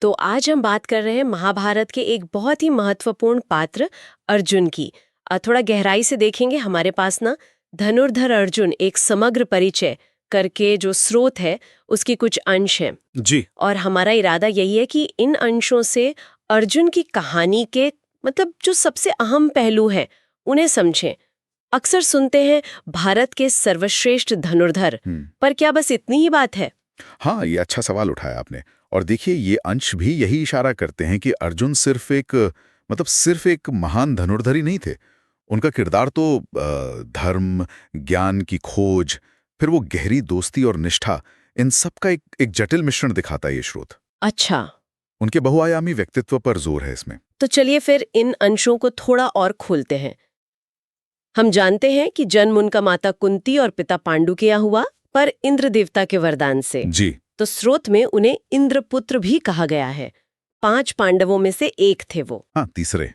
तो आज हम बात कर रहे हैं महाभारत के एक बहुत ही महत्वपूर्ण पात्र अर्जुन की। थोड़ा गहराई से देखेंगे। हमारे पास ना धनुर्धर अर्जुन एक समग्र परिचय करके जो स्रोत है उसकी कुछ अंश हैं जी। और हमारा इरादा यही है कि इन अंशों से अर्जुन की कहानी के मतलब जो सबसे अहम पहलू हैं उन्हें समझें। अक्सर सुनते हैं भारत के सर्वश्रेष्ठ धनुर्धर, पर क्या बस इतनी ही बात है? हाँ, ये अच्छा सवाल उठाया आपने। और देखिए, ये अंश भी यही इशारा करते हैं कि अर्जुन सिर्फ एक महान धनुर्धर ही नहीं थे। उनका किरदार तो धर्म, ज्ञान की खोज, फिर वो गहरी दोस्ती और निष्ठा, इन सब का एक जटिल मिश्रण दिखाता है ये स्रोत। अच्छा, उनके बहुआयामी व्यक्तित्व पर जोर है इसमें। तो चलिए फिर इन अंशों को थोड़ा और खोलते हैं। हम जानते हैं कि जन्म उनका माता कुंती और पिता पांडु के यहाँ हुआ, पर इंद्र देवता के वरदान से। जी। तो स्रोत में उन्हें इंद्रपुत्र भी कहा गया है। 5 पांडवों में से एक थे वो। हाँ, तीसरे।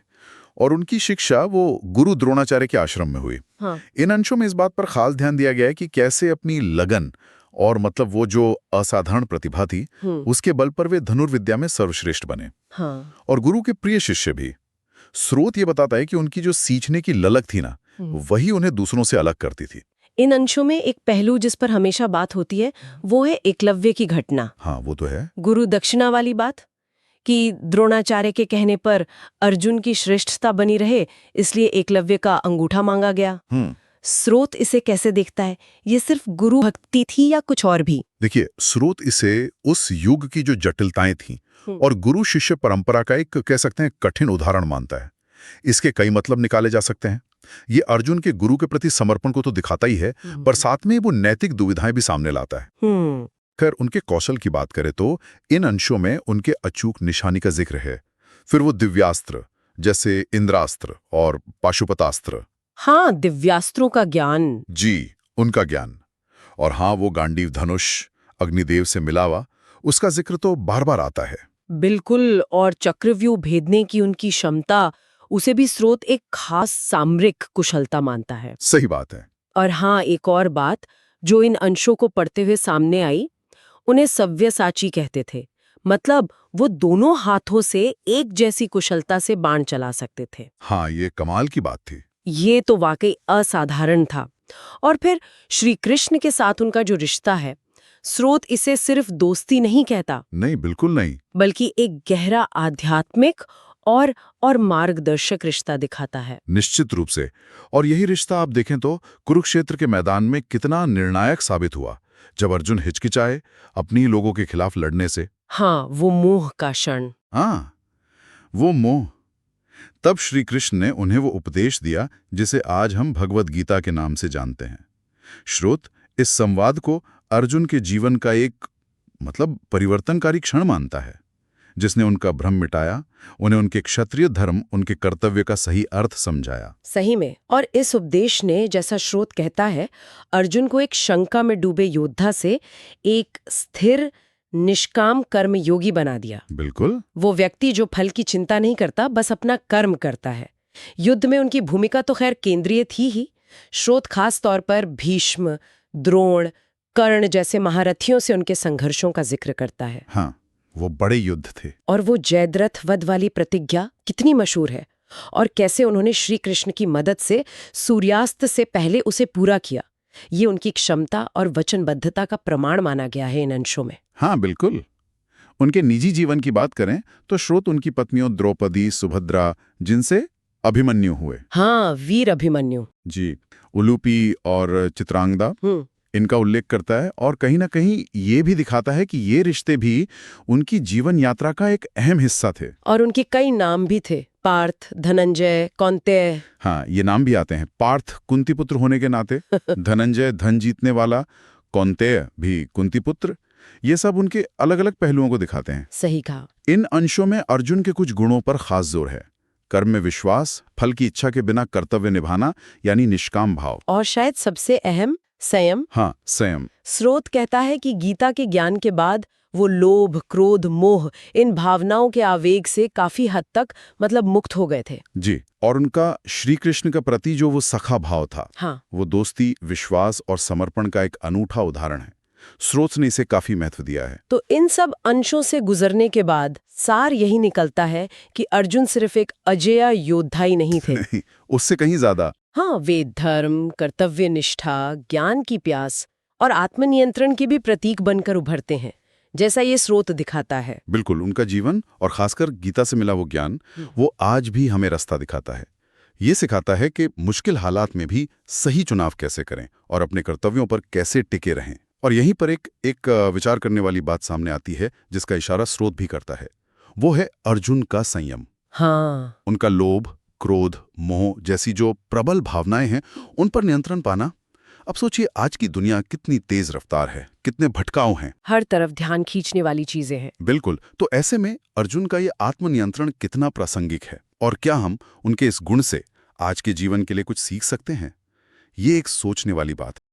और उनकी शिक्षा वो गुरु द्रोणाचार्य के आश्रम में हुई। हाँ। इन अंशों में इस बात पर खास ध्यान दिया गया है कि कैसे अपनी लगन और वो जो असाधारण प्रतिभा थी, उसके बल पर वे धनुर्विद्या में सर्वश्रेष्ठ बने। हाँ। और गुरु के प्रिय शिष्य भी। स्रोत ये बताता है कि उनकी जो सीखने की ललक थी ना, वही उन्हें दूसरों से अलग करती थी। इन अंशों में एक पहलू जिस पर हमेशा बात होती है वो है एकलव्य की घटना। हाँ, वो तो है। गुरु दक्षिणा वाली बात कि द्रोणाचार्य के कहने पर अर्जुन की श्रेष्ठता बनी रहे, इसलिए एकलव्य का अंगूठा मांगा गया। स्रोत इसे कैसे देखता है? ये सिर्फ गुरु भक्ति थी या कुछ और भी? देखिए, स्रोत इसे उस युग की जो जटिलताएं थीं और गुरु शिष्य परंपरा का एक, कह सकते हैं, कठिन उदाहरण मानता है। इसके कई मतलब निकाले जा सकते हैं। ये अर्जुन के गुरु के प्रति समर्पण को तो दिखाता ही है, पर साथ में वो नैतिक दुविधाएं भी सामने लाता है। खैर, उनके कौशल की बात करें तो इन अंशों में उनके अचूक निशानी का जिक्र है। फिर वो दिव्यास्त्र जैसे इंद्रास्त्र और पाशुपतास्त्र। हाँ, दिव्यास्त्रों का ज्ञान। जी, उनका ज्ञान। और हाँ, वो गांडीव धनुष अग्निदेव से मिला हुआ, उसका जिक्र तो बार बार आता है। बिल्कुल। और चक्रव्यूह भेदने की उनकी क्षमता, उसे भी स्रोत एक खास सामरिक कुशलता मानता है। सही बात है। और हाँ, एक और बात जो इन अंशों को पढ़ते हुए सामने आई, उन्हें सव्यसाची कहते थे। मतलब वो दोनों हाथों से एक जैसी कुशलता से बाण चला सकते थे। हाँ, ये कमाल की बात थी। ये तो वाकई असाधारण था। और फिर श्री कृष्ण के साथ उनका जो रिश्ता है, स्रोत इसे सिर्फ दोस्ती नहीं कहता। नहीं, बिल्कुल नहीं। बल्कि एक गहरा आध्यात्मिक और मार्गदर्शक रिश्ता दिखाता है। निश्चित रूप से। और यही रिश्ता आप देखें तो कुरुक्षेत्र के मैदान में कितना निर्णायक साबित हुआ, जब अर्जुन हिचकिचाए अपनी लोगों के खिलाफ लड़ने से। हाँ, वो मोह का क्षण। हाँ, वो मोह। तब श्री कृष्ण ने उन्हें वो उपदेश दिया जिसे आज हम भगवद गीता के नाम से जानते हैं। श्रोत इस संवाद को अर्जुन के जीवन का एक परिवर्तनकारी क्षण मानता है, जिसने उनका भ्रम मिटाया, उन्हें उनके क्षत्रिय धर्म, उनके कर्तव्य का सही अर्थ समझाया। सही में। और इस उपदेश ने, जैसा स्रोत कहता है, अर्जुन को एक शंका में डूबे योद्धा से एक स्थिर निष्काम कर्म योगी बना दिया। बिल्कुल। वो व्यक्ति जो फल की चिंता नहीं करता, बस अपना कर्म करता है। युद्ध में उनकी भूमिका तो खैर केंद्रीय थी ही। स्रोत खास तौर पर भीष्म, द्रोण, कर्ण जैसे महारथियों से उनके संघर्षों का जिक्र करता है। हाँ, वो बड़े युद्ध थे। और वो जयद्रथ वध वाली प्रतिज्ञा कितनी मशहूर है, और कैसे उन्होंने श्री कृष्ण की मदद से सूर्यास्त से पहले उसे पूरा किया। ये उनकी क्षमता और वचनबद्धता का प्रमाण माना गया है इन अंशों में। हाँ, बिल्कुल। उनके निजी जीवन की बात करें तो स्रोत उनकी पत्नियों द्रौपदी, सुभद्रा, जिनसे अभिमन्यु हुए। हाँ, वीर अभिमन्यु। जी, उलूपी और चित्रांगदा, इनका उल्लेख करता है। और कहीं ना कहीं ये भी दिखाता है कि ये रिश्ते भी उनकी जीवन यात्रा का एक अहम हिस्सा थे। और उनके कई नाम भी थे, पार्थ, धनंजय, कौन्तेय। हाँ, ये नाम भी आते हैं। पार्थ कुंती पुत्र होने के नाते, धनंजय धन जीतने वाला, कौन्तेय भी कुंती पुत्र। ये सब उनके अलग अलग पहलुओं को दिखाते हैं। सही कहा। इन अंशों में अर्जुन के कुछ गुणों पर खास जोर है। कर्म में विश्वास, फल की इच्छा के बिना कर्तव्य निभाना, यानी निष्काम भाव। और शायद सबसे अहम, संयम। हाँ, संयम। स्रोत कहता है कि गीता के ज्ञान के बाद वो लोभ, क्रोध, मोह, इन भावनाओं के आवेग से काफी हद तक मुक्त हो गए थे। जी। और उनका श्री कृष्ण के प्रति जो वो सखा भाव था, हाँ, वो दोस्ती, विश्वास और समर्पण का एक अनूठा उदाहरण है। स्रोत ने इसे काफी महत्व दिया है। तो इन सब अंशों से गुजरने के बाद सार यही निकलता है कि अर्जुन सिर्फ एक अजेय योद्धा ही नहीं थे। नहीं, उससे कहीं ज्यादा। हाँ, वे धर्म, कर्तव्य निष्ठा, ज्ञान की प्यास और आत्मनियंत्रण के भी प्रतीक बनकर उभरते हैं, जैसा ये स्रोत दिखाता है। बिल्कुल, उनका जीवन और खासकर गीता से मिला वो ज्ञान, वो आज भी हमें रास्ता दिखाता है। ये सिखाता है कि मुश्किल हालात में भी सही चुनाव कैसे करें और अपने कर्तव्यों पर कैसे टिके रहें। और यहीं पर एक विचार करने वाली बात सामने आती है, जिसका इशारा स्रोत भी करता है। वो है अर्जुन का संयम। हाँ, उनका लोभ, क्रोध, मोह जैसी जो प्रबल भावनाएं हैं, उन पर नियंत्रण पाना। अब सोचिए, आज की दुनिया कितनी तेज रफ्तार है, कितने भटकाव हैं, हर तरफ ध्यान खींचने वाली चीजें हैं। बिल्कुल। तो ऐसे में अर्जुन का ये आत्मनियंत्रण कितना प्रासंगिक है, और क्या हम उनके इस गुण से आज के जीवन के लिए कुछ सीख सकते हैं? ये एक सोचने वाली बात है।